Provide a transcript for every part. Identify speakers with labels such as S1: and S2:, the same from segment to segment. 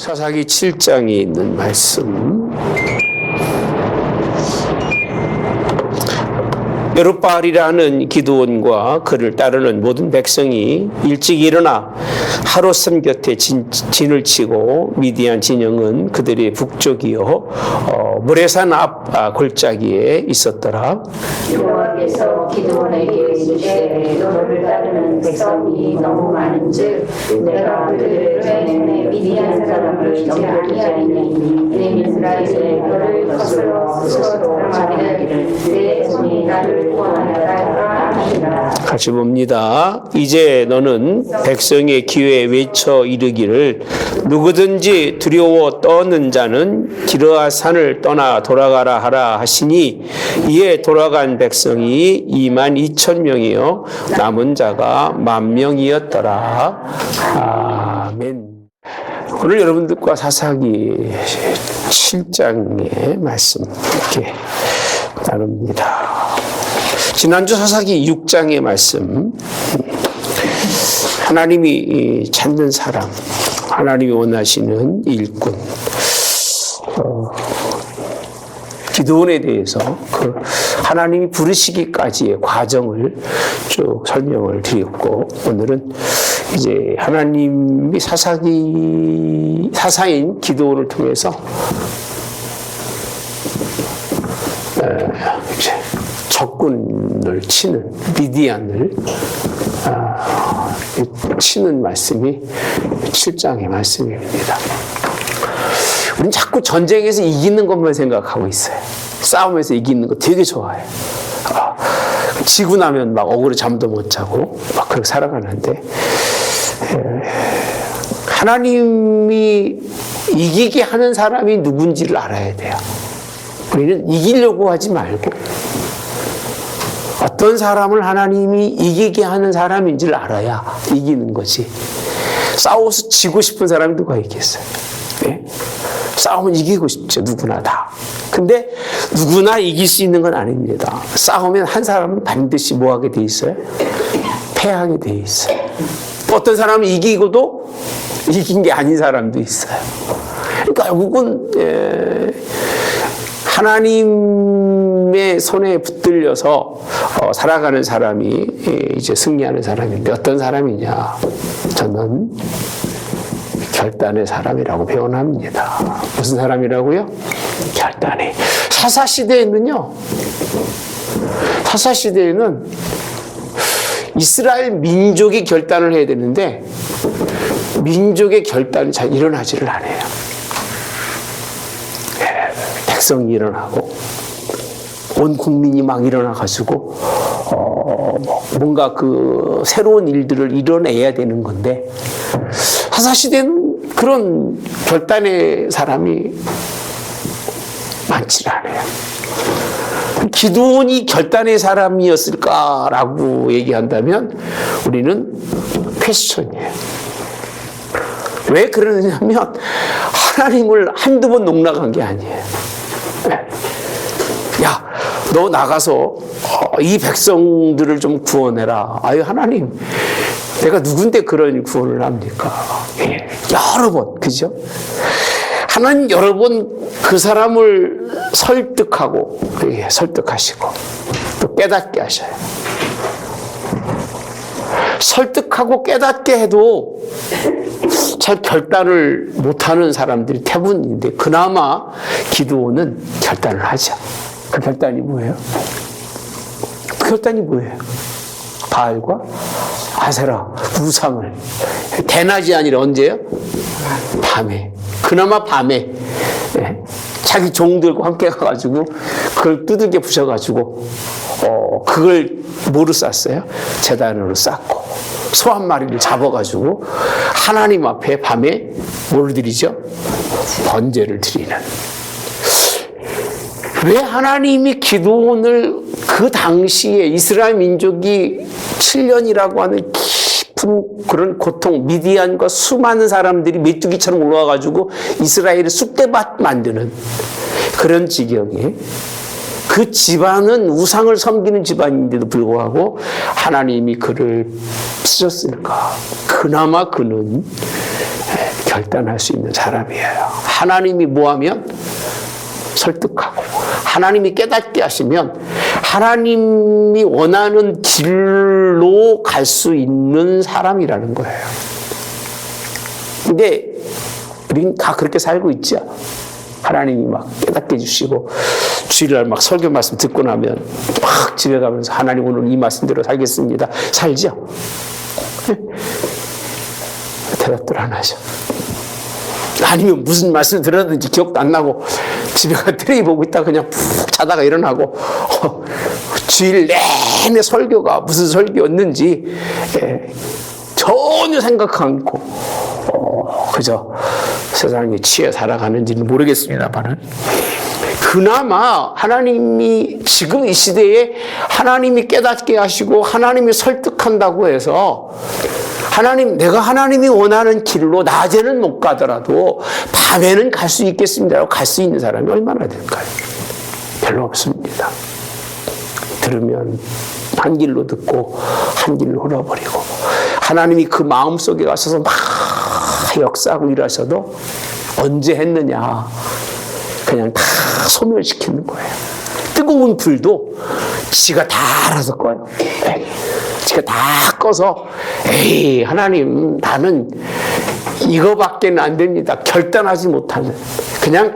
S1: 사사기 7장에 있는 말씀. 여룻바알이라는 기드온과 그를 따르는 모든 백성이 일찍 일어나 하롯산 곁에 진을 치고 미디안 진영은 그들의 북쪽이요 모레산 앞 골짜기에 있었더라.
S2: 여호와께서 기드온에게 이르시되 너를 따르는 백성이 너무 많은즉 내가 그들을 빼내 미디안 사람을 넘겨주지 아니하니 이는 이스라엘에 너를 거슬러 스스로 말하기를 내 손이 나를 구원하라 하시라.
S1: 같이 봅니다. 이제 너는 백성의 귀에 외쳐 이르기를 누구든지 두려워 떠는 자는 기르아 산을 떠나 돌아가라 하라 하시니 이에 돌아간 백성이 22,000명이요 남은 자가 10,000명이었더라. 아멘. 오늘 여러분들과 사사기 7장의 말씀 이렇게 나눕니다. 지난주 사사기 6장의 말씀, 하나님이 찾는 사람, 하나님이 원하시는 일꾼, 기드온에 대해서 그 하나님이 부르시기까지의 과정을 쭉 설명을 드렸고, 오늘은 이제 하나님이 사사인 기드온을 통해서 이제 적군을 치는 미디안을 치는 말씀이 7장의 말씀입니다. 우리는 자꾸 전쟁에서 이기는 것만 생각하고 있어요. 싸움에서 이기는 거 되게 좋아해요. 지고 나면 막 억울해 잠도 못 자고 막 그렇게 살아가는데 하나님이 이기게 하는 사람이 누군지를 알아야 돼요. 우리는 이기려고 하지 말고 어떤 사람을 하나님이 이기게 하는 사람인지를 알아야 이기는 거지. 싸워서 지고 싶은 사람이 누가 있겠어요? 네? 싸우면 이기고 싶죠. 누구나 다. 근데 누구나 이길 수 있는 건 아닙니다. 싸우면 한 사람은 반드시 뭐 하게 돼 있어요? 패하게 돼 있어요. 어떤 사람은 이기고도 이긴 게 아닌 사람도 있어요. 그러니까 결국은 하나님의 손에 붙들려서 살아가는 사람이 이제 승리하는 사람인데 어떤 사람이냐? 저는 결단의 사람이라고 표현합니다. 무슨 사람이라고요? 결단의. 사사시대에는요, 사사시대에는 이스라엘 민족이 결단을 해야 되는데 민족의 결단이 잘 일어나지를 않아요. 백성이 일어나고 온 국민이 막 일어나가지고 뭔가 그 새로운 일들을 이뤄내야 되는 건데 사사시대는 그런 결단의 사람이 많지 않아요. 기드온이 결단의 사람이었을까라고 얘기한다면 우리는 퀘스천이에요. 왜 그러냐면 하나님을 한두 번 농락한 게 아니에요. 야, 너 나가서 이 백성들을 좀 구원해라. 아유, 하나님, 내가 누군데 그런 구원을 합니까? 여러 번, 그죠? 하나님 여러 번 그 사람을 설득하고, 설득하시고, 또 깨닫게 하셔요. 설득하고 깨닫게 해도 잘 결단을 못하는 사람들이 대부분인데 그나마 기드온은 결단을 하죠. 그 결단이 뭐예요? 그 결단이 뭐예요? 바알과 아세라 우상을 대낮이 아니라 언제요? 밤에. 그나마 밤에 자기 종들과 함께 가가지고 그걸 두들겨 부셔가지고 그걸 뭐로 쌌어요? 제단으로 쌌고 소 한 마리를 잡아가지고 하나님 앞에 밤에 뭘 드리죠? 번제를 드리는. 왜 하나님이 기드온을 그 당시에 이스라엘 민족이 7년이라고 하는 깊은 그런 고통, 미디안과 수많은 사람들이 메뚜기처럼 올라와가지고 이스라엘을 쑥대밭 만드는 그런 지경에 그 집안은 우상을 섬기는 집안인데도 불구하고 하나님이 그를 쓰셨을까? 그나마 그는 결단할 수 있는 사람이에요. 하나님이 뭐하면 설득하고, 하나님이 깨닫게 하시면 하나님이 원하는 길로 갈 수 있는 사람이라는 거예요. 근데 우리는 다 그렇게 살고 있죠. 하나님이 막 깨닫게 해주시고, 주일날 막 설교 말씀 듣고 나면 막 집에 가면서 하나님 오늘 이 말씀대로 살겠습니다. 살죠? 대답들 안 하죠. 아니면 무슨 말씀 들었는지 기억도 안 나고 집에 가 테레비 보고 있다가 그냥 푹 자다가 일어나고, 주일 내내 설교가 무슨 설교였는지 전혀 생각 않고 그저 세상에 취해 살아가는지는 모르겠습니다만은, 그나마 하나님이 지금 이 시대에 하나님이 깨닫게 하시고 하나님이 설득한다고 해서 하나님, 내가 하나님이 원하는 길로 낮에는 못 가더라도 밤에는 갈 수 있겠습니다라고 갈 수 있는 사람이 얼마나 될까요? 별로 없습니다. 들으면 한 길로 듣고 한 길로 흘러버리고, 하나님이 그 마음속에 가셔서 막 역사하고 일하셔도 언제 했느냐, 그냥 다 소멸시키는 거예요. 뜨거운 불도 지가 다 알아서 꺼요. 지가 다 꺼서, 에이 하나님 나는 이거밖에는 안 됩니다. 결단하지 못하는, 그냥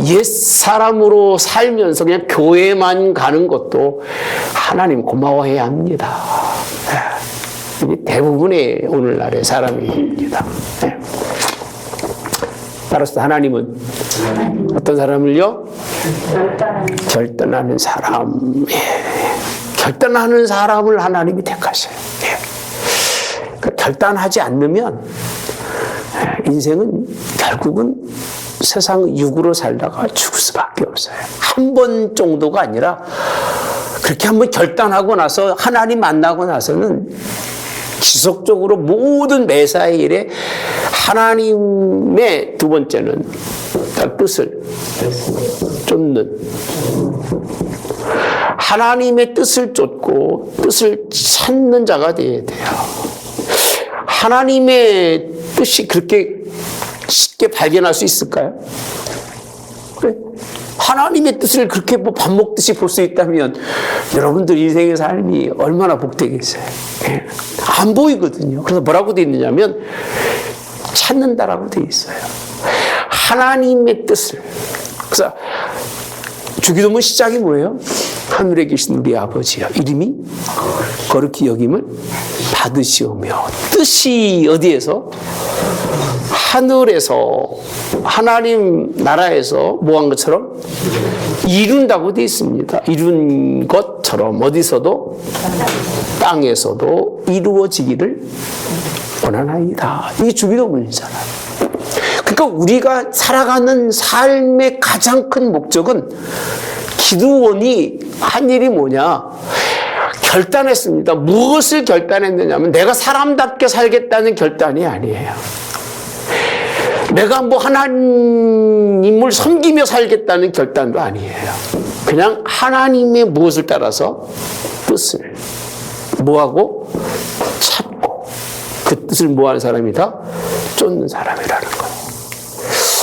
S1: 옛사람으로 살면서 그냥 교회만 가는 것도 하나님 고마워해야 합니다. 이게 대부분의 오늘날의 사람입니다. 따라서 하나님은 어떤 사람을요? 결단하는 사람. 결단하는 사람을 하나님이 택하셔요. 그러니까 결단하지 않으면 인생은 결국은 세상 육으로 살다가 죽을 수밖에 없어요. 한 번 정도가 아니라 그렇게 한번 결단하고 나서 하나님 만나고 나서는 지속적으로 모든 매사의 일에 하나님의, 두 번째는 뜻을 쫓는, 하나님의 뜻을 쫓고 뜻을 찾는 자가 되어야 돼요. 하나님의 뜻이 그렇게 쉽게 발견할 수 있을까요? 그래. 하나님의 뜻을 그렇게 뭐 밥 먹듯이 볼 수 있다면 여러분들 인생의 삶이 얼마나 복되겠어요. 안 보이거든요. 그래서 뭐라고 되어 있느냐면 찾는다라고 되어 있어요. 하나님의 뜻을. 그래서 주기도문 시작이 뭐예요? 하늘에 계신 우리 아버지여, 이름이 거룩히 여김을 받으시오며. 뜻이 어디에서? 하늘에서, 하나님 나라에서 뭐한 것처럼 이룬다고 되어 있습니다. 이룬 것처럼 어디서도, 땅에서도 이루어지기를 원하나이다. 이게 주기도문이잖아요. 그러니까 우리가 살아가는 삶의 가장 큰 목적은, 기도원이 한 일이 뭐냐? 결단했습니다. 무엇을 결단했느냐면 내가 사람답게 살겠다는 결단이 아니에요. 내가 뭐 하나님을 섬기며 살겠다는 결단도 아니에요. 그냥 하나님의 무엇을 따라서 뜻을 뭐하고 찾고, 그 뜻을 뭐하는 사람이다? 쫓는 사람이라는 거예요.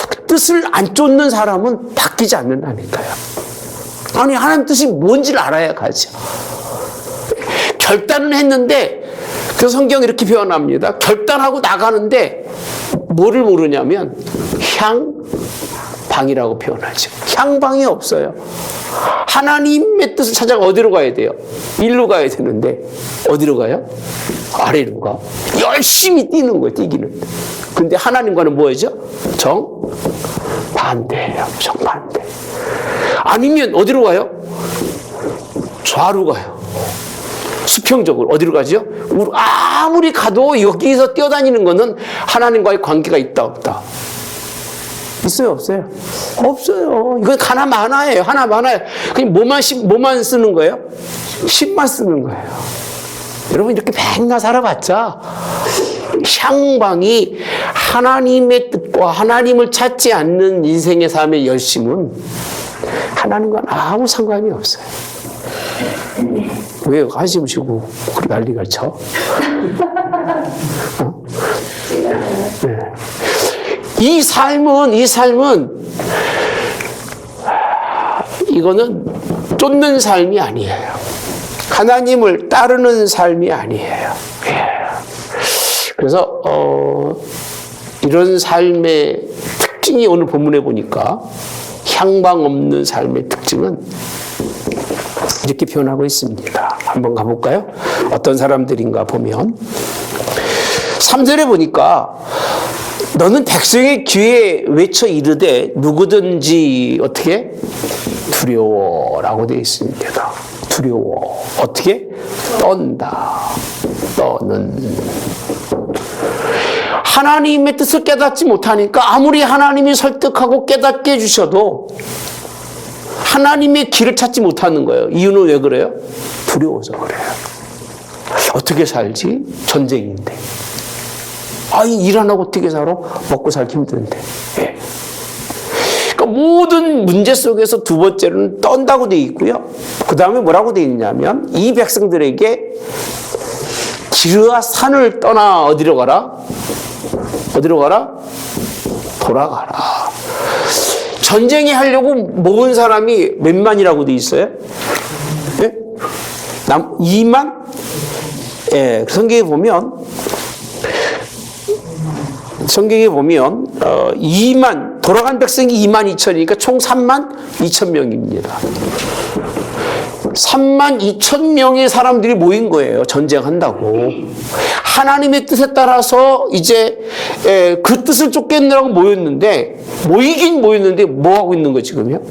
S1: 그 뜻을 안 쫓는 사람은 바뀌지 않는다니까요. 아니, 하나님 뜻이 뭔지를 알아야 가죠. 결단은 했는데, 그 성경이 이렇게 표현합니다. 결단하고 나가는데 뭐를 모르냐면 향방이라고 표현하죠. 향방이 없어요. 하나님의 뜻을 찾아가 어디로 가야 돼요? 일로 가야 되는데 어디로 가요? 아래로 가. 열심히 뛰는 거예요. 뛰기는. 근데 하나님과는 뭐죠? 정반대예요. 정반대. 아니면 어디로 가요? 좌로 가요. 수평적으로 어디로 가죠? 아무리 가도 여기서 뛰어다니는 거는 하나님과의 관계가 있다 없다? 있어요 없어요? 없어요. 이건 하나 많아요. 하나 많아요. 그냥 뭐만 쓰는 거예요? 힘만 쓰는 거예요. 여러분 이렇게 맨날 살아봤자 향방이 하나님의 뜻과 하나님을 찾지 않는 인생의 삶의 열심은 하나님과 아무 상관이 없어요. 왜 한숨 쉬고 난리가 쳐? 네. 이 삶은 이거는 쫓는 삶이 아니에요. 하나님을 따르는 삶이 아니에요. 그래서 이런 삶의 특징이 오늘 본문에 보니까 향방 없는 삶의 특징은 이렇게 표현하고 있습니다. 한번 가볼까요? 어떤 사람들인가 보면 3절에 보니까 너는 백성의 귀에 외쳐 이르되 누구든지 어떻게? 두려워라고 되어 있습니다. 두려워. 어떻게? 떤다. 떠는. 하나님의 뜻을 깨닫지 못하니까 아무리 하나님이 설득하고 깨닫게 해주셔도 하나님의 길을 찾지 못하는 거예요. 이유는 왜 그래요? 두려워서 그래요. 어떻게 살지? 전쟁인데. 일 안 하고 어떻게 살아? 먹고 살기 힘든데. 예. 그러니까 모든 문제 속에서 두 번째로는 떤다고 되어 있고요. 그 다음에 뭐라고 되어 있냐면 이 백성들에게 기르와 산을 떠나 어디로 가라? 어디로 가라? 돌아가라. 전쟁이 하려고 모은 사람이 몇만이라고 되어 있어요? 예? 2만? 예, 성경에 보면 2만, 돌아간 백성이 2만 2천이니까 총 3만 2천 명입니다. 3만 2천 명의 사람들이 모인 거예요. 전쟁한다고. 하나님의 뜻에 따라서 이제 그 뜻을 쫓겠느라고 모이긴 모였는데 뭐 하고 있는 거예요, 지금요?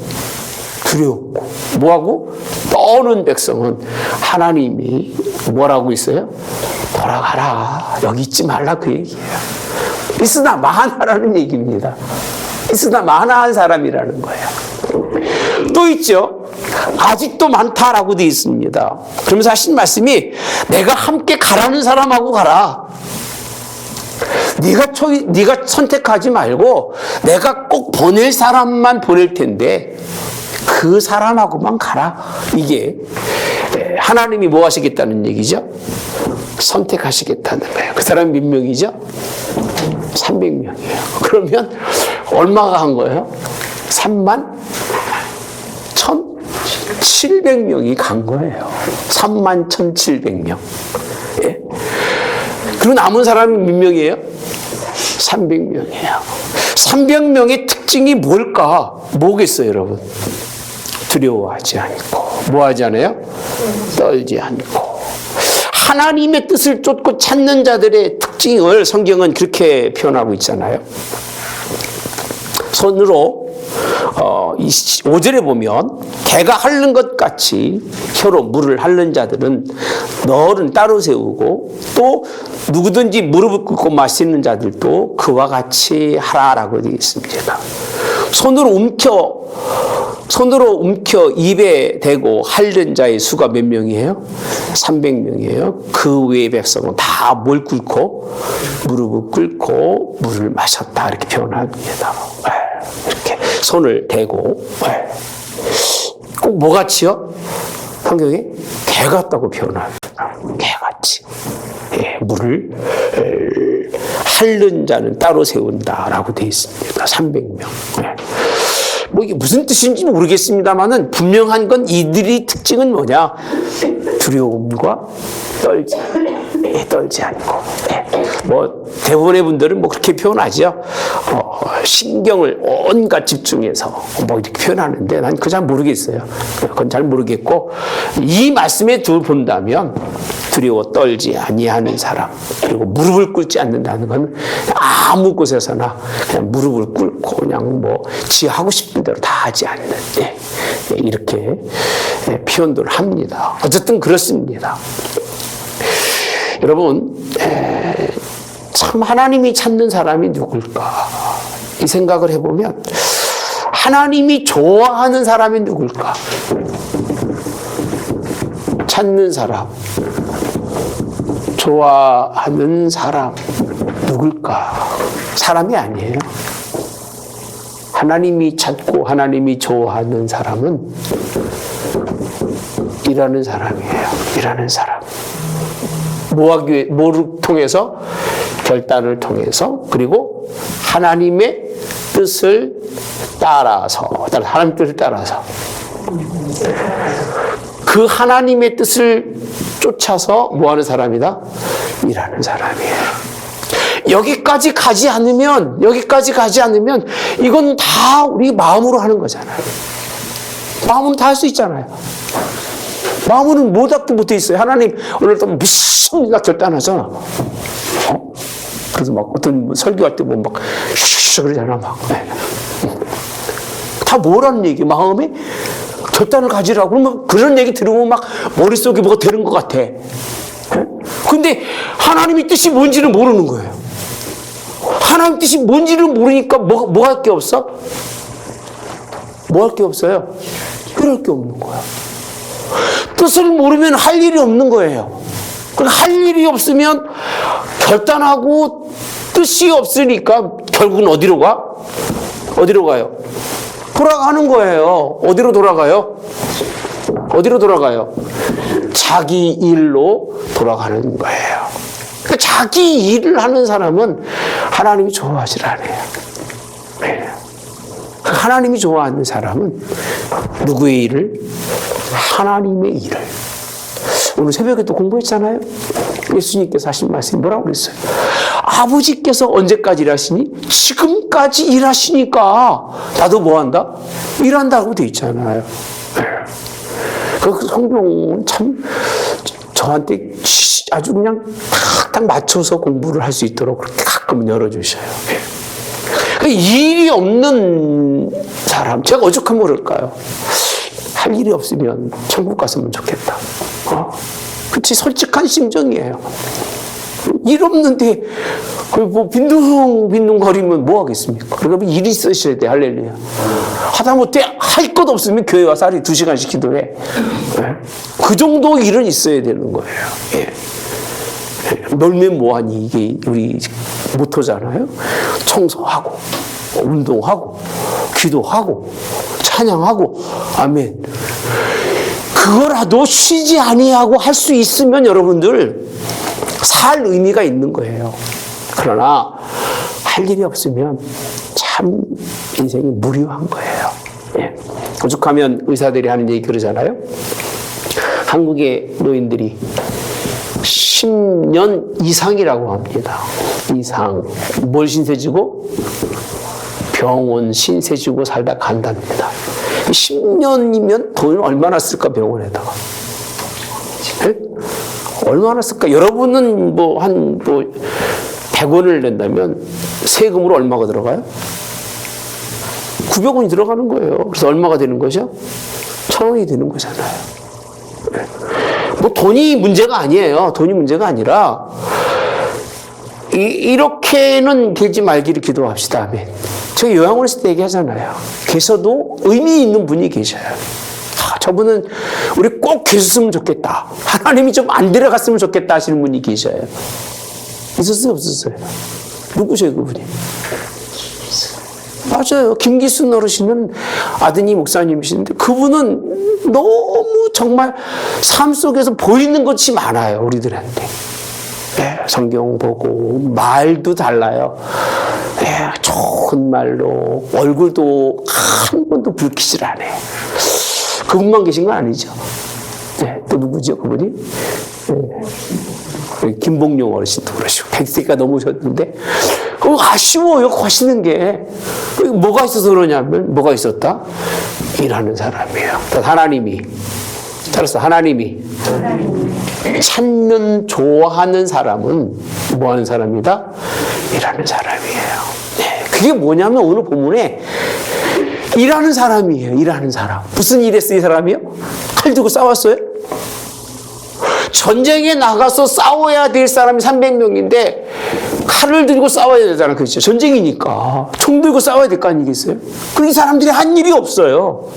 S1: 두렵고. 뭐 하고? 떠오는 백성은 하나님이 뭐라고 있어요? 돌아가라. 여기 있지 말라 그 얘기예요. 있으나 마하라는 얘기입니다. 있으나 마하한 사람이라는 거예요. 또 있죠. 아직도 많다라고 되어 있습니다. 그러면서 하신 말씀이 내가 함께 가라는 사람하고 가라. 네가 선택하지 말고 내가 꼭 보낼 사람만 보낼 텐데 그 사람하고만 가라. 이게 하나님이 뭐 하시겠다는 얘기죠? 선택하시겠다는 거예요. 그 사람이 몇 명이죠? 300명이에요. 그러면 얼마가 한 거예요? 3만 1,700명이 간 거예요. 3만 1,700명. 예. 그리고 남은 사람이 몇 명이에요? 300명이에요. 300명의 특징이 뭘까? 뭐겠어요, 여러분? 두려워하지 않고. 뭐 하지 않아요? 떨지 않고. 하나님의 뜻을 쫓고 찾는 자들의 특징을 성경은 그렇게 표현하고 있잖아요. 손으로 5절에 보면 개가 핥는 것 같이 혀로 물을 핥는 자들은 너를 따로 세우고 또 누구든지 무릎을 꿇고 마시는 자들도 그와 같이 하라라고 되어 있습니다. 손으로 움켜 입에 대고 핥는 자의 수가 몇 명이에요? 300명이에요. 그 외의 백성은 다 뭘 꿇고? 무릎을 꿇고 물을 마셨다. 이렇게 표현합니다. 이렇게 손을 대고. 꼭 뭐같이요? 성경에 개같다고 표현합니다. 개같이. 물을 핥는 자는 따로 세운다라고 되어 있습니다. 300명. 뭐 이게 무슨 뜻인지 모르겠습니다만은 분명한 건 이들의 특징은 뭐냐? 두려움과 떨지 않고. 뭐 대부분의 분들은 뭐 그렇게 표현하죠. 신경을 온갖 집중해서 뭐 이렇게 표현하는데 난 그거 잘 모르겠어요. 그건 잘 모르겠고 이 말씀에 본다면 두려워 떨지 아니하는 사람 그리고 무릎을 꿇지 않는다는 건 아무 곳에서나 그냥 무릎을 꿇고 그냥 뭐 지 하고 싶은 대로 다 하지 않는 이렇게 표현들을 합니다. 어쨌든 그렇습니다. 여러분 참 하나님이 찾는 사람이 누굴까 이 생각을 해보면 하나님이 좋아하는 사람이 누굴까 찾는 사람 좋아하는 사람 누굴까? 사람이 아니에요. 하나님이 찾고 하나님이 좋아하는 사람은 일하는 사람이에요. 일하는 사람. 뭐를 통해서? 결단을 통해서 그리고 하나님의 뜻을 따라서, 하나님의 뜻을 따라서 그 하나님의 뜻을 쫓아서 뭐 하는 사람이다? 일하는 사람이에요. 여기까지 가지 않으면 이건 다 우리 마음으로 하는 거잖아요. 마음은 다 할 수 있잖아요. 마음은 뭐밖에 못해 있어요. 하나님 오늘도 무슨 일 결단하잖아. 그래서 막 어떤 설교할 때 보면 막 슈슈슈 그러잖아. 막. 다 뭐라는 얘기? 마음에 결단을 가지라고. 그러면 그런 얘기 들으면 막 머릿속에 뭐가 되는 것 같아. 근데 하나님의 뜻이 뭔지는 모르는 거예요. 하나님 뜻이 뭔지를 모르니까 뭐 할 게 없어? 뭐 할 게 없어요? 그럴 게 없는 거야. 뜻을 모르면 할 일이 없는 거예요. 할 일이 없으면 결단하고 뜻이 없으니까 결국은 어디로 가? 어디로 가요? 돌아가는 거예요. 어디로 돌아가요? 어디로 돌아가요? 자기 일로 돌아가는 거예요. 그러니까 자기 일을 하는 사람은 하나님이 좋아하질 않아요. 네. 하나님이 좋아하는 사람은 누구의 일을? 하나님의 일을. 오늘 새벽에 또 공부했잖아요. 예수님께서 하신 말씀이 뭐라고 그랬어요? 아버지께서 언제까지 일하시니? 지금까지 일하시니까 나도 뭐 한다? 일한다고 돼 있잖아요. 그 성경은 참 저한테 아주 그냥 딱 맞춰서 공부를 할 수 있도록 그렇게 가끔 열어주셔요. 일이 없는 사람, 제가 오죽하면 모를까요? 할 일이 없으면 천국 갔으면 좋겠다. 그치, 솔직한 심정이에요. 일 없는데, 뭐, 빈둥거리면 뭐 하겠습니까? 그러면 일이 있으셔야 돼, 할렐루야. 하다못해 할 것 없으면 교회 와서 하루에 2시간씩 기도해. 그 정도 일은 있어야 되는 거예요. 놀면 뭐하니? 이게 우리 모토잖아요. 청소하고, 운동하고, 기도하고, 찬양하고, 아멘. 그거라도 쉬지 아니하고 할 수 있으면 여러분들 살 의미가 있는 거예요. 그러나 할 일이 없으면 참 인생이 무료한 거예요. 오죽하면 의사들이 하는 얘기 그러잖아요. 한국의 노인들이 10년 이상이라고 합니다. 이상. 뭘 신세지고? 병원 신세지고 살다 간답니다. 10년이면 돈을 얼마나 쓸까, 병원에다가. 네? 얼마나 쓸까? 여러분은 100원을 낸다면 세금으로 얼마가 들어가요? 900원이 들어가는 거예요. 그래서 얼마가 되는 거죠? 1,000원이 되는 거잖아요. 뭐 돈이 문제가 아니에요. 돈이 문제가 아니라 이렇게는 되지 말기를 기도합시다. 아멘. 제가 요양원에서 때 얘기하잖아요. 계셔도 의미 있는 분이 계셔요. 저분은 우리 꼭 계셨으면 좋겠다. 하나님이 좀 안 데려갔으면 좋겠다 하시는 분이 계셔요. 있었어요? 없었어요? 누구세요, 그분이? 맞아요. 김기순 어르신은 아드님 목사님이신데 그분은 너무 정말 삶 속에서 보이는 것이 많아요. 우리들한테. 성경 보고 말도 달라요. 좋은 말로 얼굴도 한 번도 붉히질 않아요. 그분만 계신 건 아니죠. 또 누구죠, 그분이? 김봉룡 어르신도 그러시고 100세가 넘으셨는데 아쉬워요. 하시는 게 뭐가 있어서 그러냐면 뭐가 있었다? 일하는 사람이에요. 하나님이 따라서 하나님이 찾는 좋아하는 사람은 뭐 하는 사람이다? 일하는 사람이에요. 그게 뭐냐면 오늘 본문에 일하는 사람이에요. 일하는 사람. 무슨 일 했어요, 이 사람이요? 칼 들고 싸웠어요? 전쟁에 나가서 싸워야 될 사람이 300명인데 칼을 들고 싸워야 되잖아요. 그렇죠? 전쟁이니까. 총 들고 싸워야 될 거 아니겠어요? 그 이 사람들이 한 일이 없어요.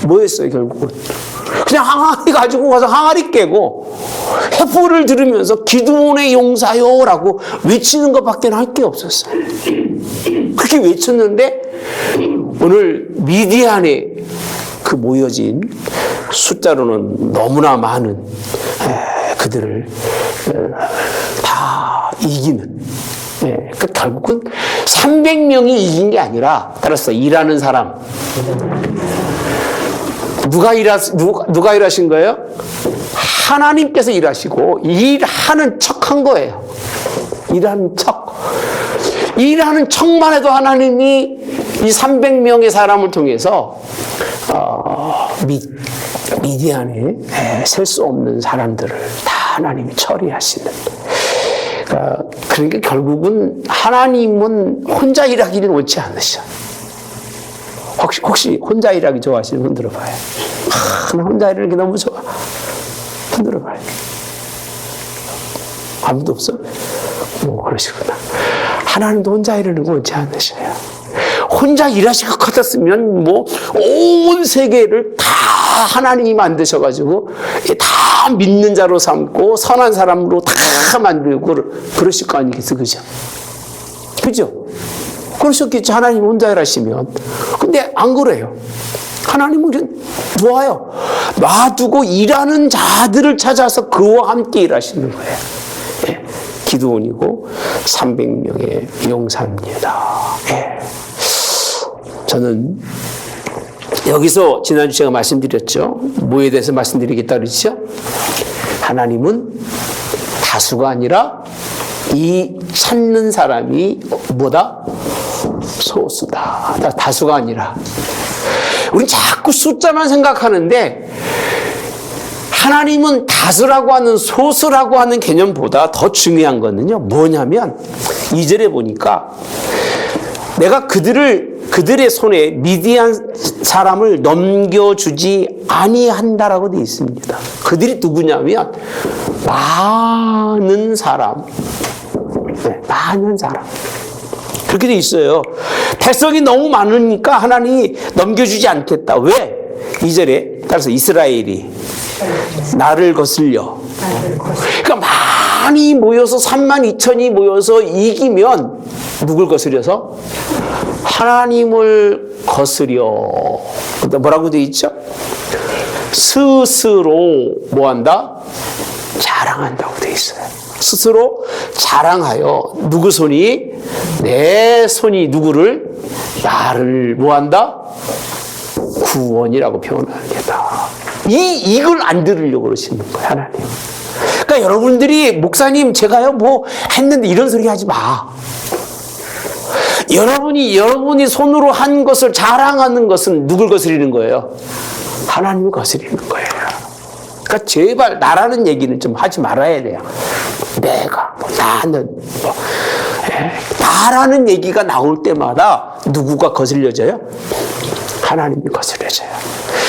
S1: 뭐 했어요, 결국은? 그냥 항아리 가지고 가서 항아리 깨고 해포를 들으면서 기드몬의 용사요라고 외치는 것밖에 할 게 없었어요. 그렇게 외쳤는데 오늘 미디안에 그 모여진 숫자로는 너무나 많은 그들을 다 이기는 그러니까 결국은 300명이 이긴 게 아니라, 따라서 일하는 사람. 누가 일하신 거예요? 하나님께서 일하시고, 일하는 척 한 거예요. 일하는 척. 일하는 척만 해도 하나님이 이 300명의 사람을 통해서, 미디안에 셀 수 없는 사람들을 다 하나님이 처리하시는. 그러니까 결국은 하나님은 혼자 일하기는 원치 않으셔. 혹시 혼자 일하기 좋아하시는 분 들어봐요. 나 혼자 일하는 게 너무 좋아. 흔들어봐요. 아무도 없어? 그러시구나. 하나님도 혼자 일하는 거 원치 않으셔요. 혼자 일하실 것 같았으면 온 세계를 다 하나님이 만드셔가지고 다 믿는 자로 삼고 선한 사람으로 다 만들고 그러실 거 아니겠어, 그죠? 그죠? 그러셨겠죠. 하나님 혼자 일하시면. 근데 안 그래요. 하나님은 좋아요. 놔두고 일하는 자들을 찾아서 그와 함께 일하시는 거예요. 기드온이고 300명의 용사입니다. 저는 여기서 지난주 제가 말씀드렸죠. 뭐에 대해서 말씀드리겠다 그랬죠? 하나님은 다수가 아니라 이 찾는 사람이 뭐다? 소수다. 다수가 아니라. 우린 자꾸 숫자만 생각하는데 하나님은 다수라고 하는 소수라고 하는 개념보다 더 중요한 거는요. 뭐냐면 2절에 보니까 내가 그들의 손에 미디안 사람을 넘겨주지 아니한다라고 되어 있습니다. 그들이 누구냐면 많은 사람. 많은 사람. 그렇게 되어 있어요. 백성이 너무 많으니까 하나님이 넘겨주지 않겠다. 왜? 2절에 따라서 이스라엘이 나를 거슬려. 그러니까 많이 모여서 32,000이 모여서 이기면 누굴 거스려서? 하나님을 거스려. 뭐라고 되어 있죠? 스스로 뭐한다? 자랑한다고 되어 있어요. 스스로 자랑하여 누구 손이? 내 손이 누구를? 나를 뭐한다? 구원이라고 표현합니다. 이걸 안 들으려고 그러시는 거예요, 하나님. 그러니까 여러분들이 목사님 제가요 뭐 했는데 이런 소리 하지 마. 여러분이 손으로 한 것을 자랑하는 것은 누굴 거스리는 거예요? 하나님을 거스리는 거예요. 그러니까 제발 나라는 얘기는 좀 하지 말아야 돼요. 내가, 나는, 나라는 얘기가 나올 때마다 누구가 거슬려져요? 하나님이 거슬려져요.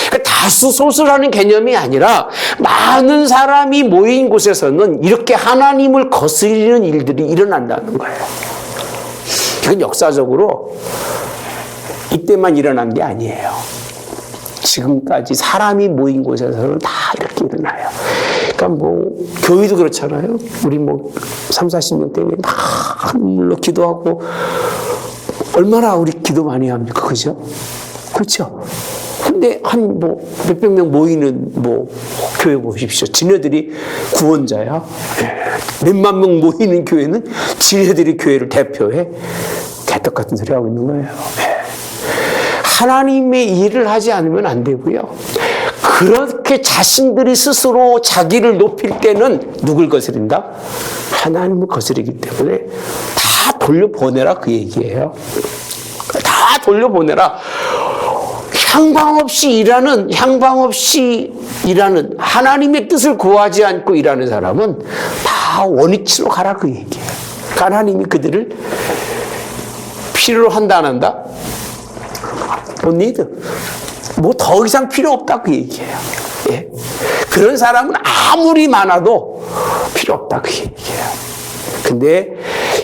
S1: 그러니까 다수 소수라는 개념이 아니라 많은 사람이 모인 곳에서는 이렇게 하나님을 거스리는 일들이 일어난다는 거예요. 이건 역사적으로 이때만 일어난 게 아니에요. 지금까지 사람이 모인 곳에서는 다 이렇게 일어나요. 그러니까 교회도 그렇잖아요. 우리 3, 40명 때문에 막 눈물로 기도하고 얼마나 우리 기도 많이 합니까? 그죠? 그렇죠? 근데 몇백 명 모이는 교회 보십시오. 지네들이 구원자야. 몇만 명 모이는 교회는 지네들이 교회를 대표해. 개떡 같은 소리 하고 있는 거예요. 하나님의 일을 하지 않으면 안 되고요. 그렇게 자신들이 스스로 자기를 높일 때는 누굴 거스린다? 하나님을 거스르기 때문에 다 돌려보내라 그 얘기예요. 다 돌려보내라. 향방 없이 일하는 하나님의 뜻을 구하지 않고 일하는 사람은 다 원위치로 가라 그 얘기예요. 하나님이 그들을 필요로 한다 안 한다? 못 need. 더 이상 필요 없다 그 얘기예요. 예. 그런 사람은 아무리 많아도 필요 없다 그 얘기예요. 근데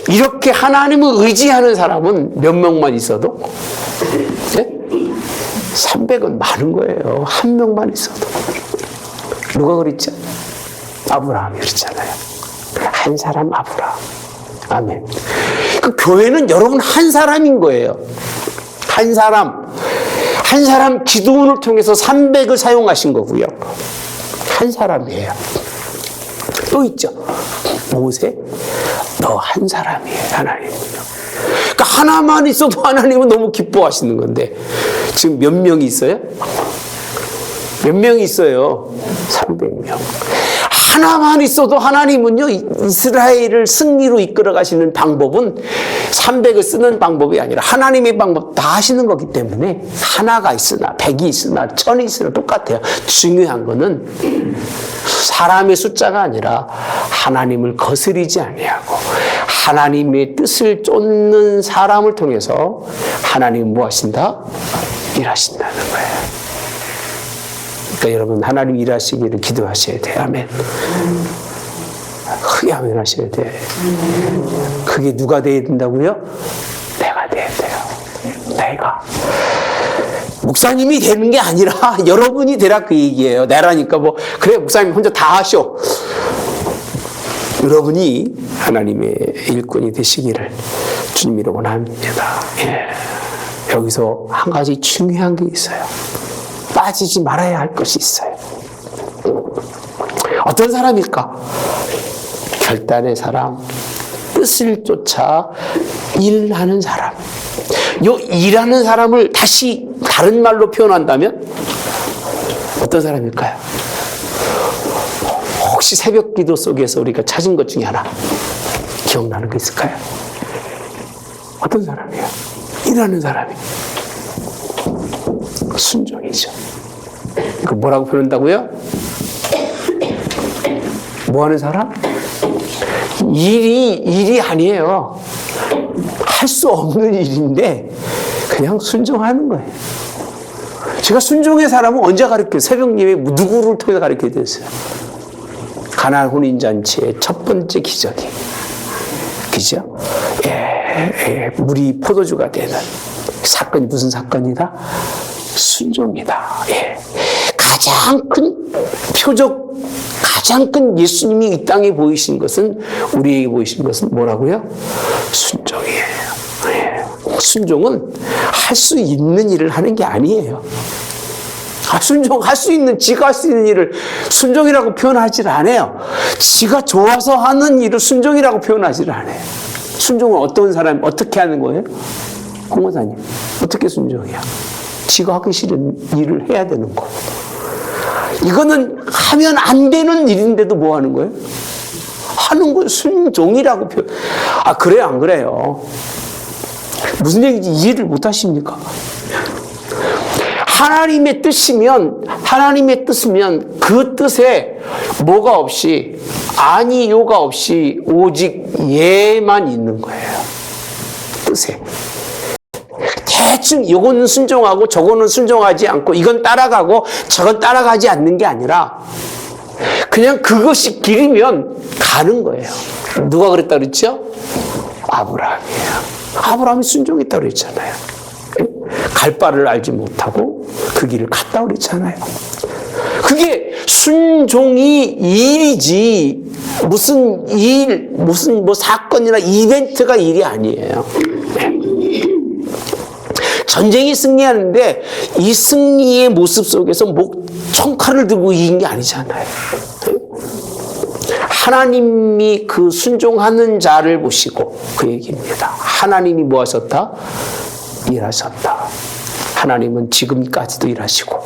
S1: 이렇게 하나님을 의지하는 사람은 몇 명만 있어도 300은 많은 거예요. 한 명만 있어도. 누가 그랬죠? 아브라함이 그랬잖아요. 한 사람 아브라함. 아멘. 그 교회는 여러분 한 사람인 거예요. 한 사람 기도원을 통해서 300을 사용하신 거고요. 한 사람이에요. 또 있죠. 모세. 너 한 사람이에요, 하나님은요. 그러니까 하나만 있어도 하나님은 너무 기뻐하시는 건데, 지금 몇 명이 있어요? 몇 명이 있어요? 300명. 하나만 있어도 하나님은요, 이스라엘을 승리로 이끌어 가시는 방법은 300을 쓰는 방법이 아니라 하나님의 방법 다 하시는 거기 때문에 하나가 있으나 100이 있으나 1000이 있으나 똑같아요. 중요한 거는 사람의 숫자가 아니라 하나님을 거스리지 아니하고 하나님의 뜻을 쫓는 사람을 통해서 하나님은 뭐 하신다? 일하신다는 거예요. 그러니까 여러분 하나님 일하시기를 기도하셔야 돼요. 아멘. 크게 아멘 하셔야 돼. 그게 누가 돼야 된다고요? 내가 돼야 돼요. 내가. 목사님이 되는 게 아니라 여러분이 되라 그 얘기예요. 내라니까 뭐 그래 목사님 혼자 다 하셔. 여러분이 하나님의 일꾼이 되시기를 주님으로 원합니다. 예. 여기서 한 가지 중요한 게 있어요. 빠지지 말아야 할 것이 있어요. 어떤 사람일까? 결단의 사람, 뜻을 쫓아 일하는 사람. 요 일하는 사람을 다시 다른 말로 표현한다면 어떤 사람일까요? 혹시 새벽 기도 속에서 우리가 찾은 것 중에 하나 기억나는 거 있을까요? 어떤 사람이에요? 일하는 사람이. 순종이죠. 그 뭐라고 표현한다고요? 뭐 하는 사람? 일이 아니에요. 할 수 없는 일인데 그냥 순종하는 거예요. 제가 순종의 사람은 언제 가르쳐요? 새벽 예배 누구를 통해서 가르쳐야 됐어요? 가나안 혼인잔치의 첫 번째 기적이. 그죠? 물이 포도주가 되는 사건이 무슨 사건이다? 순종이다. 예. 가장 큰 표적, 가장 큰 예수님이 이 땅에 보이신 것은, 우리에게 보이신 것은 뭐라고요? 순종이에요. 예. 순종은 할 수 있는 일을 하는 게 아니에요. 순종할 수 있는, 지가 할 수 있는 일을 순종이라고 표현하지 않아요. 지가 좋아서 하는 일을 순종이라고 표현하지 않아요. 순종은 어떤 사람, 어떻게 하는 거예요? 공무사님, 어떻게 순종이야? 지가 하기 싫은 일을 해야 되는 거고. 이거는 하면 안 되는 일인데도 뭐 하는 거예요? 하는 건 순종이라고 표현. 아, 그래요? 안 그래요? 무슨 얘기인지 이해를 못 하십니까? 하나님의 뜻이면, 하나님의 뜻이면 그 뜻에 뭐가 없이, 아니, 요가 없이 오직 예만 있는 거예요. 뜻에. 대충 이거는 순종하고 저거는 순종하지 않고 이건 따라가고 저건 따라가지 않는 게 아니라 그냥 그것이 길이면 가는 거예요. 누가 그랬다 그랬죠? 아브라함이에요. 아브라함이 순종했다고 그랬잖아요. 갈 바를 알지 못하고 그 길을 갔다고 그랬잖아요. 그게 순종이 일이지 무슨 일, 무슨 뭐 사건이나 이벤트가 일이 아니에요. 전쟁이 승리하는데 이 승리의 모습 속에서 총칼을 들고 이긴 게 아니잖아요. 하나님이 그 순종하는 자를 보시고 그 얘기입니다. 하나님이 뭐 하셨다? 일하셨다. 하나님은 지금까지도 일하시고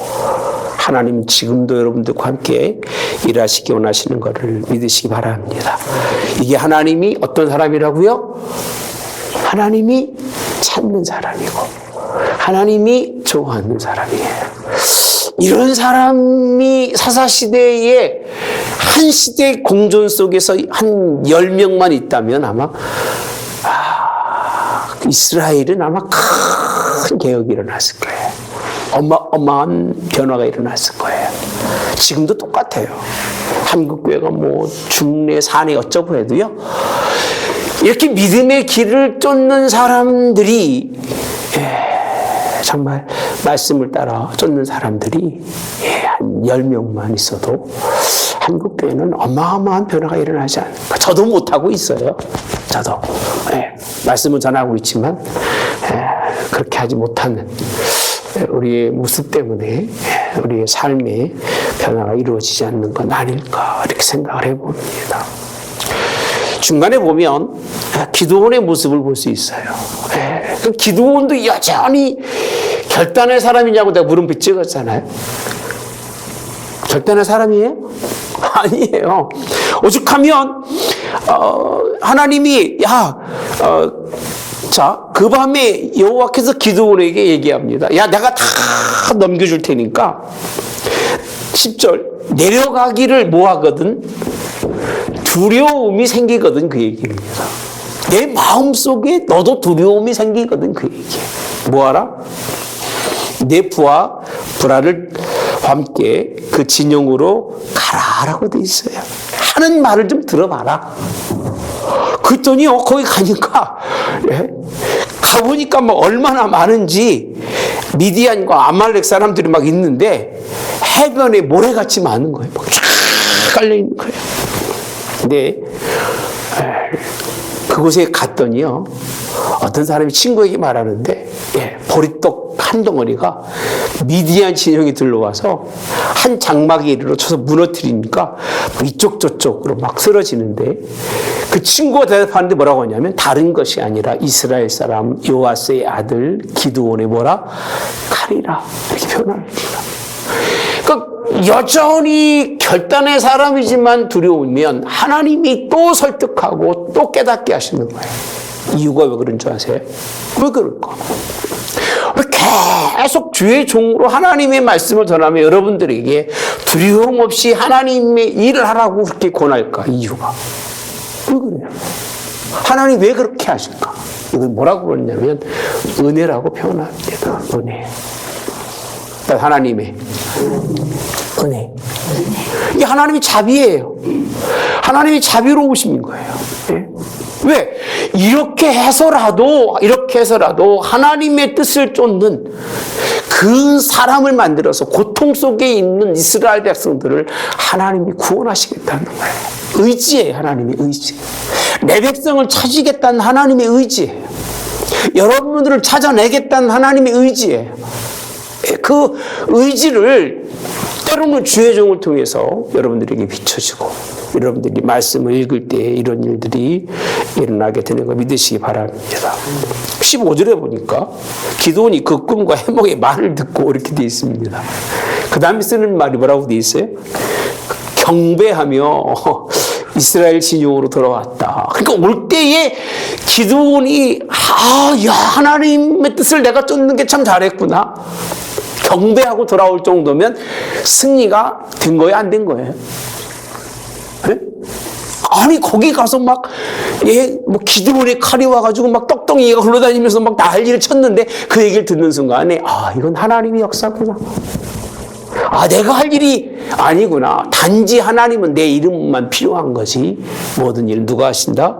S1: 하나님은 지금도 여러분들과 함께 일하시기 원하시는 것을 믿으시기 바랍니다. 이게 하나님이 어떤 사람이라고요? 하나님이 찾는 사람이고 하나님이 좋아하는 사람이에요. 이런 사람이 사사시대에 한 시대 공존 속에서 한 10명만 있다면 아마 이스라엘은 아마 큰 개혁이 일어났을 거예요. 어마어마한 변화가 일어났을 거예요. 지금도 똑같아요. 한국교회가 뭐 중내 산에 어쩌고 해도요. 이렇게 믿음의 길을 쫓는 사람들이 정말 말씀을 따라 쫓는 사람들이 한 10명만 있어도 한국교회는 어마어마한 변화가 일어나지 않을까. 저도 못하고 있어요. 저도. 말씀은 전하고 있지만 그렇게 하지 못하는 우리의 모습 때문에 우리의 삶의 변화가 이루어지지 않는 건 아닐까 이렇게 생각을 해봅니다. 중간에 보면 기드온의 모습을 볼 수 있어요. 그럼 기드온도 여전히 결단의 사람이냐고 내가 물음표 찍었잖아요. 결단의 사람이에요? 아니에요. 오죽하면 하나님이 자, 그 밤에 여호와께서 기드온에게 얘기합니다. 야, 내가 다 넘겨줄 테니까 10절 내려가기를 뭐하거든? 두려움이 생기거든. 그 얘기입니다. 내 마음속에 너도 두려움이 생기거든. 그 얘기예요. 뭐하라? 내 부하 브라를 함께 그 진영으로 가라라고 돼 있어요. 하는 말을 좀 들어봐라. 그랬더니요, 거기 가니까, 가보니까 뭐 얼마나 많은지 미디안과 아말렉 사람들이 막 있는데 해변에 모래같이 많은 거예요. 막 쫙 깔려있는 거예요. 근데 그곳에 갔더니요, 어떤 사람이 친구에게 말하는데, 보리떡 한 덩어리가 미디안 진영이 들러와서 한 장막에 이르러 쳐서 무너뜨리니까 이쪽 저쪽으로 막 쓰러지는데, 그 친구가 대답하는데 뭐라고 하냐면 다른 것이 아니라 이스라엘 사람 요아스의 아들 기드온의 뭐라? 칼이라. 이렇게 표현합니다. 그러니까 여전히 결단의 사람이지만 두려우면 하나님이 또 설득하고 또 깨닫게 하시는 거예요. 이유가 왜 그런 줄 아세요? 왜 그럴까? 계속 주의 종으로 하나님의 말씀을 전하면 여러분들에게 두려움 없이 하나님의 일을 하라고 그렇게 권할까? 이유가 왜 그래요? 하나님 왜 그렇게 하실까? 이걸 뭐라고 그러냐면 은혜라고 표현합니다. 은혜. 하나님의 은혜. 이게 하나님의 자비예요. 하나님이 자비로우신 거예요. 왜? 이렇게 해서라도 하나님의 뜻을 쫓는 그 사람을 만들어서 고통 속에 있는 이스라엘 백성들을 하나님이 구원하시겠다는 거예요. 의지예요. 하나님의 의지. 내 백성을 찾으겠다는 하나님의 의지예요. 여러분들을 찾아내겠다는 하나님의 의지예요. 그 의지를 때로는 주의 종을 통해서 여러분들에게 비춰지고 여러분들이 말씀을 읽을 때 이런 일들이 일어나게 되는 거 믿으시기 바랍니다. 15절에 보니까 기드온이 그 꿈과 해몽의 말을 듣고 이렇게 되어 있습니다. 그 다음에 쓰는 말이 뭐라고 되어 있어요? 경배하며 이스라엘 진영으로 돌아왔다. 그러니까 올 때에 기드온이 하나님의 뜻을 내가 쫓는 게 참 잘했구나. 경배하고 돌아올 정도면 승리가 된 거예요? 안 된 거예요? 네? 아니, 거기 가서 막, 기드온의 칼이 와가지고 막 떡덩이가 흘러다니면서 막 난리를 쳤는데 그 얘기를 듣는 순간에, 이건 하나님의 역사구나. 내가 할 일이 아니구나. 단지 하나님은 내 이름만 필요한 거지. 모든 일 누가 하신다?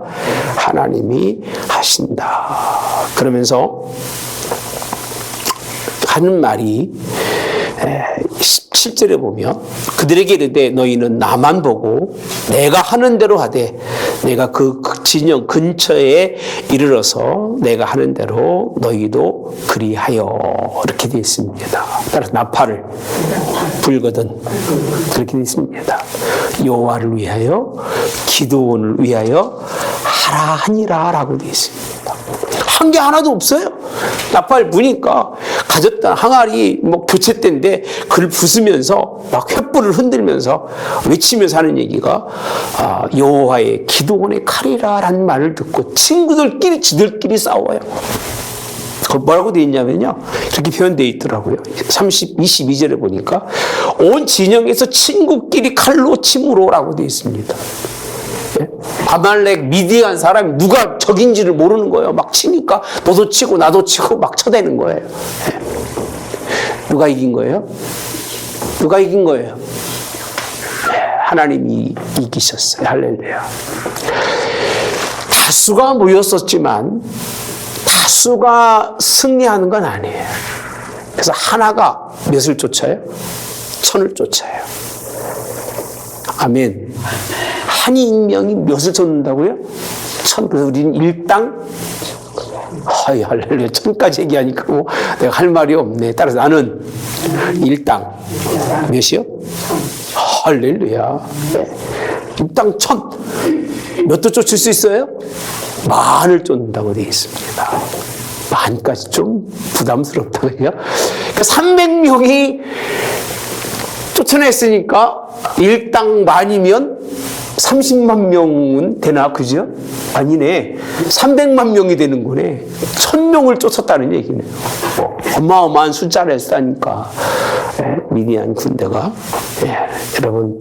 S1: 하나님이 하신다. 그러면서 하는 말이 17절에 보면 그들에게 이르되 너희는 나만 보고 내가 하는 대로 하되 내가 그 진영 근처에 이르러서 내가 하는 대로 너희도 그리하여 이렇게 되어 있습니다. 따라서 나팔을 불거든 그렇게 되어 있습니다. 여호와를 위하여 기드온을 위하여 하라 하니라 라고 되어 있습니다. 한 게 하나도 없어요. 나팔 부니까 가졌던 항아리 교체 때인데 그걸 부수면서 막 횃불을 흔들면서 외치면서 하는 얘기가 여호와의 기드온의 칼이라라는 말을 듣고 친구들끼리 지들끼리 싸워요. 뭐라고 되어 있냐면요. 이렇게 표현되어 있더라고요. 22절에 보니까 온 진영에서 친구끼리 칼로 침으로라고 되어 있습니다. 아말렉 미디안 사람이 누가 적인지를 모르는 거예요. 막 치니까 너도 치고 나도 치고 막 쳐대는 거예요. 누가 이긴 거예요? 누가 이긴 거예요? 하나님이 이기셨어요. 할렐루야. 다수가 모였었지만 다수가 승리하는 건 아니에요. 그래서 하나가 몇을 쫓아요? 1000을 쫓아요. 아멘. 한 인명이 몇을 쫓는다고요? 1000. 그래서 우리는 일당 할렐루야. 1000까지 얘기하니까 내가 할 말이 없네. 따라서 나는 일당 몇이요? 할렐루야. 입당 1000. 몇 도 쫓을 수 있어요? 10,000을 쫓는다고 되어 있습니다. 10,000까지 좀 부담스럽다, 그죠? 그러니까 300명이 쫓아냈으니까 일당 10,000이면 30만 명은 되나, 그죠? 아니네. 300만 명이 되는 거네. 1,000명을 쫓았다는 얘기네요. 어마어마한 숫자를 했다니까. 미디안 군대가. 여러분,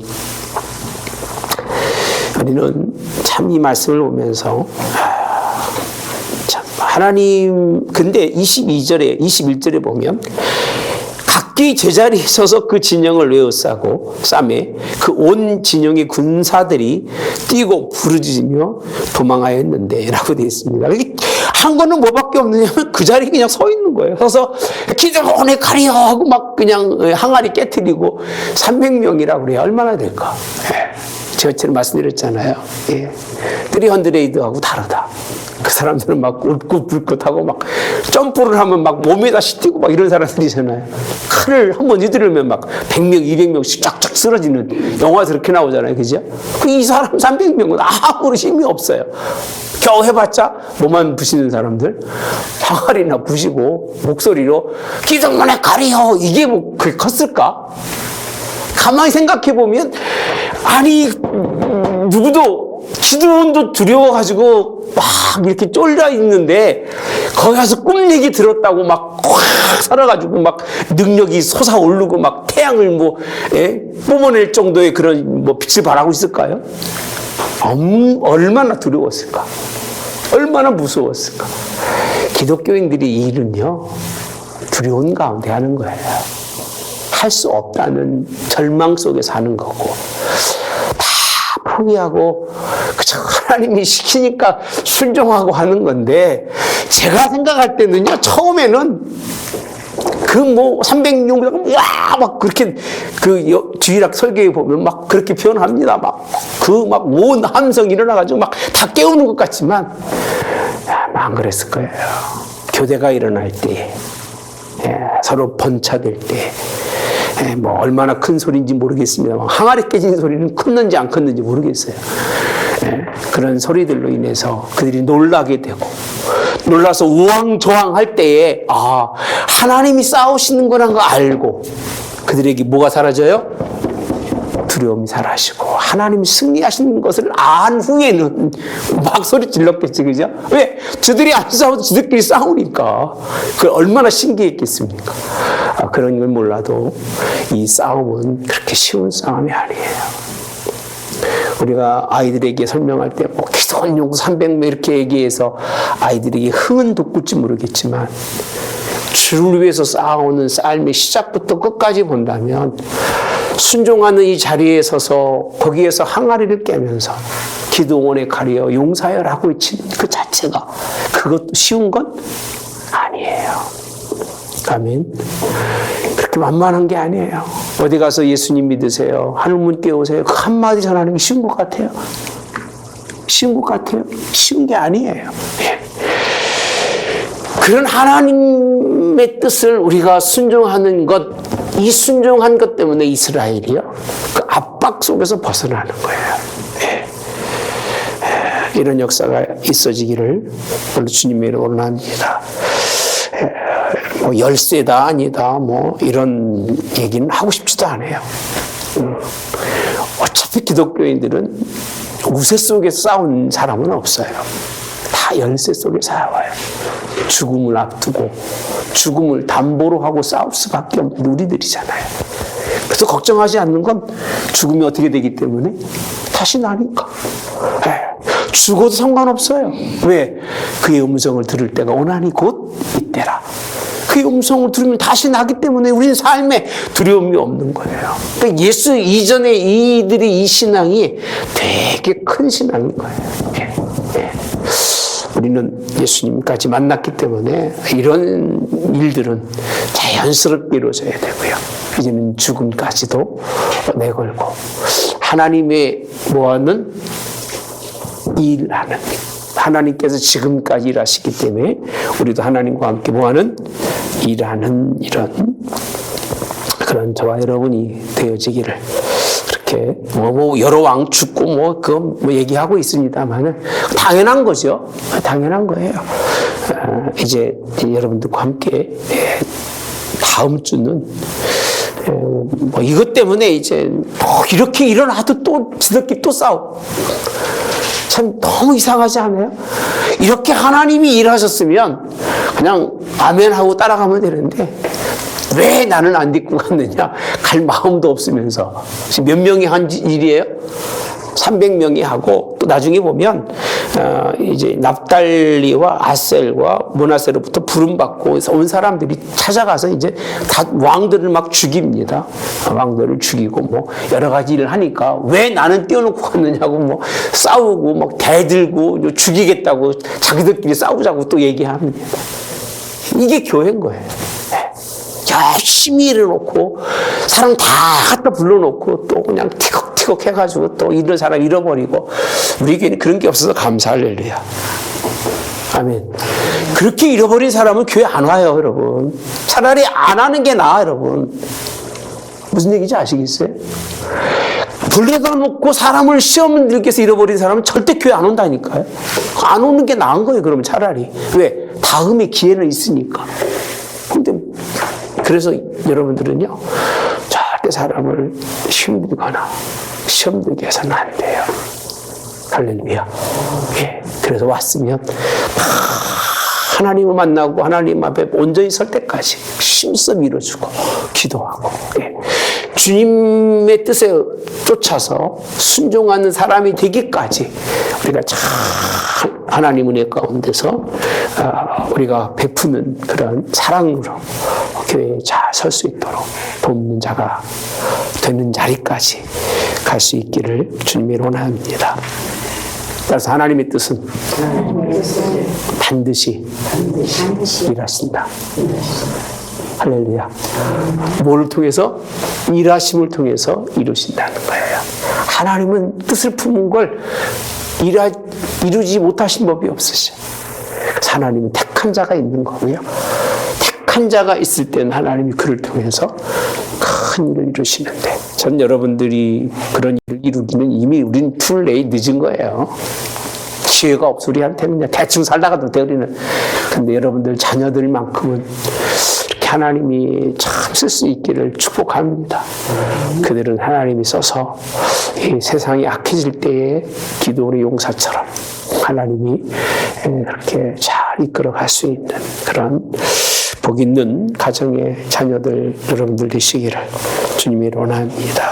S1: 우리는 참 이 말씀을 보면서 참 하나님, 근데 22절에 21절에 보면 각기 제자리에 서서 그 진영을 싸매 그 온 진영의 군사들이 뛰고 부르짖으며 도망하였는데 라고 되어 있습니다. 한 거는 뭐밖에 없느냐면 그 자리에 그냥 서 있는 거예요. 서서 기드론에 가리어 하고 막 그냥 항아리 깨트리고 300명이라고 그래야 얼마나 될까? 제가 처럼 말씀드렸잖아요. 300하고 다르다. 그 사람들은 막 울긋불긋하고 막 점프를 하면 막 몸에다 씻고 막 이런 사람들이잖아요. 칼을 한번 휘두르면 막 100명, 200명씩 쫙쫙 쓰러지는 영화에서 그렇게 나오잖아요. 그죠? 이 사람 300명은 아무런 힘이 없어요. 겨우 해봤자 몸만 부시는 사람들, 항아리나 부시고 목소리로 기둥문에 가리요. 이게 뭐 그렇게 컸을까? 가만히 생각해보면, 아니, 누구도, 기드론도 두려워가지고 막 이렇게 쫄려 있는데, 거기 가서 꿈 얘기 들었다고 막 확 살아가지고 막 능력이 솟아오르고 막 태양을 뿜어낼 정도의 그런 빛을 발하고 있을까요? 얼마나 두려웠을까? 얼마나 무서웠을까? 기독교인들이 이 일은요, 두려운 가운데 하는 거예요. 할 수 없다는 절망 속에 사는 거고, 다 포기하고 그저 하나님이 시키니까 순종하고 하는 건데, 제가 생각할 때는요, 처음에는 300명 막 그렇게 주일학 설교에 보면 막 그렇게 표현합니다. 온 함성 일어나가지고 막 다 깨우는 것 같지만 안 그랬을 거예요. 교대가 일어날 때, 서로 번차될 때, 얼마나 큰 소리인지 모르겠습니다만, 항아리 깨지는 소리는 컸는지 안 컸는지 모르겠어요. 그런 소리들로 인해서 그들이 놀라게 되고, 놀라서 우왕좌왕할 때에, 하나님이 싸우시는 거라는 거 알고, 그들에게 뭐가 사라져요? 두려움이 사라지고, 하나님이 승리하시는 것을 안 후에는 막 소리 질렀겠지, 그죠? 왜? 저들이 안 싸워도 저들끼리 싸우니까. 그 얼마나 신기했겠습니까? 그런 걸 몰라도 이 싸움은 그렇게 쉬운 싸움이 아니에요. 우리가 아이들에게 설명할 때 기도원 용구 300명 이렇게 얘기해서 아이들에게 흥은 돋굴지 모르겠지만, 주를 위해서 싸우는 삶의 시작부터 끝까지 본다면, 순종하는 이 자리에 서서 거기에서 항아리를 깨면서 기도원에 가려 용사여라고 외치는 그 자체가, 그것도 쉬운 건 아니에요. 아멘. 그렇게 만만한 게 아니에요. 어디 가서 예수님 믿으세요, 하늘문 깨우세요, 그 한마디 전하는 게 쉬운 것 같아요? 쉬운 것 같아요? 쉬운 게 아니에요. 그런 하나님의 뜻을 우리가 순종하는 것, 이 순종한 것 때문에 이스라엘이요, 그 압박 속에서 벗어나는 거예요. 이런 역사가 있어지기를 오늘 주님의 이름으로 원합니다. 열세다 아니다 이런 얘기는 하고 싶지도 않아요. 어차피 기독교인들은 우세 속에서 싸운 사람은 없어요. 다 열세 속에 살아와요. 죽음을 앞두고 죽음을 담보로 하고 싸울 수밖에 없는 우리들이잖아요. 그래서 걱정하지 않는 건 죽음이 어떻게 되기 때문에 다시 나니까. 죽어도 상관없어요. 왜? 그의 음성을 들을 때가 오나니 곧 이때라. 그의 음성을 들으면 다시 나기 때문에 우리는 삶에 두려움이 없는 거예요. 그러니까 예수 이전에 이들이 이 신앙이 되게 큰 신앙인 거예요. 우리는 예수님까지 만났기 때문에 이런 일들은 자연스럽게 이루어져야 되고요. 이제는 죽음까지도 내걸고 하나님의 뭐하는 일하는, 하나님께서 지금까지 일하시기 때문에 우리도 하나님과 함께 뭐하는 일하는 이런 그런 저와 여러분이 되어지기를 그렇게 이렇게 뭐 여러 왕 죽고 뭐 그거 뭐 얘기하고 있습니다만은 당연한 거죠. 당연한 거예요. 이제 여러분들과 함께 다음 주는 뭐 이것 때문에 이제 이렇게 일어나도 또 지들끼리 또 싸우고 참 너무 이상하지 않아요? 이렇게 하나님이 일하셨으면 그냥 아멘하고 따라가면 되는데 왜 나는 안 데리고 갔느냐? 갈 마음도 없으면서. 몇 명이 한 일이에요? 300명이 하고 또 나중에 보면 이제 납달리와 아셀과 므낫세로부터 부름받고 온 사람들이 찾아가서 이제 다 왕들을 막 죽입니다. 왕들을 죽이고 뭐 여러 가지 일을 하니까 왜 나는 띄워놓고 갔느냐고 뭐 싸우고 막 대들고 죽이겠다고 자기들끼리 싸우자고 또 얘기합니다. 이게 교회인 거예요. 열심히 일해놓고 사람 다 갖다 불러놓고 또 그냥 티격티격 해가지고 또 이런 사람 잃어버리고 우리 교회는 그런 게 없어서 감사할렐루야. 아멘. 그렇게 잃어버린 사람은 교회 안 와요, 여러분. 차라리 안 하는 게 나아, 여러분. 무슨 얘기인지 아시겠어요? 불러다 놓고 사람을 시험 들게 해서 잃어버린 사람은 절대 교회 안 온다니까요. 안 오는 게 나은 거예요, 그러면 차라리. 왜? 다음에 기회는 있으니까. 근데 그래서 여러분들은요, 절대 사람을 힘들거나 시험 들게 해서는 안 돼요. 할렐루야. 예. 그래서 왔으면 하나님을 만나고 하나님 앞에 온전히 설 때까지 힘써 밀어주고 기도하고, 예. 주님의 뜻에 쫓아서 순종하는 사람이 되기까지 우리가 잘 하나님 은혜 가운데서 우리가 베푸는 그런 사랑으로 교회에 잘 설 수 있도록 돕는 자가 되는 자리까지 갈 수 있기를 주님이 원합니다. 따라서 하나님의 뜻은 반드시 일하신다. 할렐루야. 뭐를 통해서? 일하심을 통해서 이루신다는 거예요. 하나님은 뜻을 품은 걸 이루지 못하신 법이 없으셔. 하나님은 택한 자가 있는 거고요. 택한 자가 있을 때는 하나님이 그를 통해서 큰 일을 이루시는데, 전 여러분들이 그런 일을 이루기는 이미 우린 툴레이 늦은 거예요. 기회가 없어 우리한테는 그냥 대충 살다가도 돼 우리는. 근데 여러분들 자녀들만큼은 이렇게 하나님이 참 쓸 수 있기를 축복합니다. 그들은 하나님이 써서 이 세상이 악해질 때에 기도의 용사처럼 하나님이 이렇게 잘 이끌어 갈 수 있는 그런 복 있는 가정의 자녀들 여러분들 되시기를 주님이 원합니다.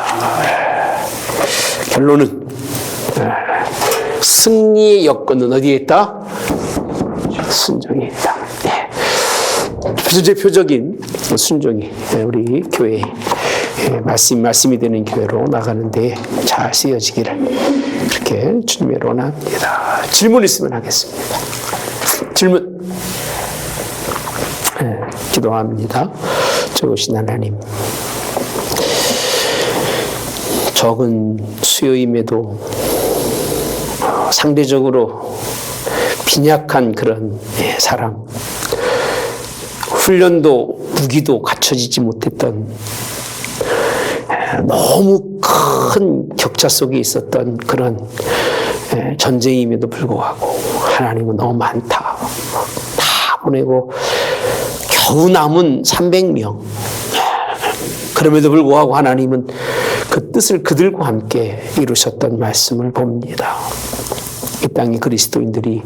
S1: 결론은 승리의 여건은 어디에 있다? 순종에 있다. 표적인 순종이 우리 교회 말씀이 되는 교회로 나가는데 잘 쓰여지기를 그렇게 주님의 원합니다. 질문 있으면 하겠습니다. 질문. 기도합니다. 좋으신 하나님, 적은 수요임에도 상대적으로 빈약한 그런 사람, 훈련도 무기도 갖춰지지 못했던 너무 큰 격차 속에 있었던 그런 전쟁임에도 불구하고 하나님은 너무 많다. 다 보내고 겨우 남은 300명. 그럼에도 불구하고 하나님은 그 뜻을 그들과 함께 이루셨던 말씀을 봅니다. 이 땅의 그리스도인들이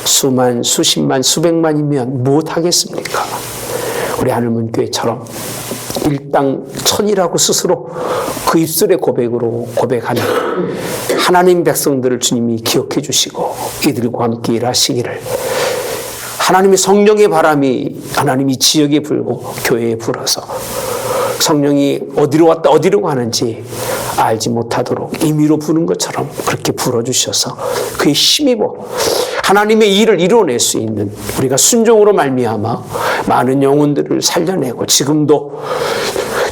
S1: 수만, 수십만, 수백만이면 무엇하겠습니까? 우리 하늘문 교회처럼 일당 천이라고 스스로 그 입술의 고백으로 고백하는 하나님 백성들을 주님이 기억해 주시고 이들과 함께 일하시기를, 하나님의 성령의 바람이 하나님이 지역에 불고 교회에 불어서 성령이 어디로 왔다 어디로 가는지 알지 못하도록 임의로 부는 것처럼 그렇게 불어주셔서 그에 힘입어 하나님의 일을 이루어낼 수 있는 우리가 순종으로 말미암아 많은 영혼들을 살려내고 지금도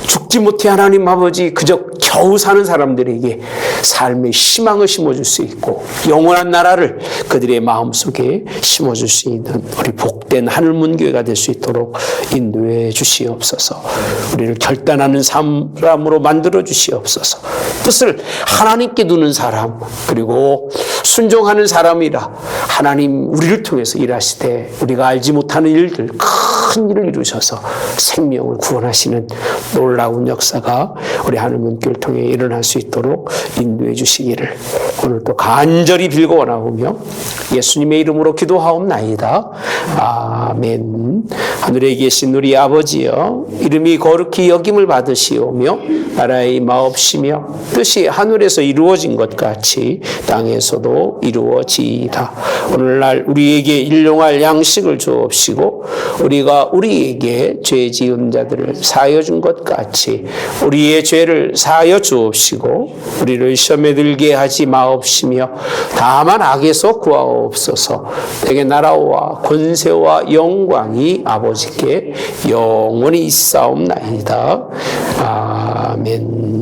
S1: 죽지 못해 하나님 아버지 그저 겨우 사는 사람들에게 삶의 희망을 심어줄 수 있고 영원한 나라를 그들의 마음속에 심어줄 수 있는 우리 복된 하늘문교회가 될 수 있도록 인도해 주시옵소서. 우리를 결단하는 사람으로 만들어 주시옵소서. 뜻을 하나님께 두는 사람, 그리고 순종하는 사람이라 하나님 우리를 통해서 일하시되 우리가 알지 못하는 일들, 큰 일을 이루셔서 생명을 구원하시는 놀라운 역사가 우리 하늘문교를 통해 일어날 수 있도록 인도해 주시기를 오늘 또 간절히 빌고 원하오며 예수님의 이름으로 기도하옵나이다. 아멘. 하늘에 계신 우리 아버지여, 이름이 거룩히 여김을 받으시오며 나라의 마옵시며 뜻이 하늘에서 이루어진 것 같이 땅에서도 이루어지이다. 오늘날 우리에게 일용할 양식을 주옵시고 우리가 우리에게 죄 지은 자들을 사하여 준 것 같이 우리의 죄를 사하여 주옵시고 우리를 시험에 들게 하지 마옵시며 다만 악에서 구하옵소서. 내게 나라와 권세와 영광이 아버지께 영원히 있사옵나이다. 아멘.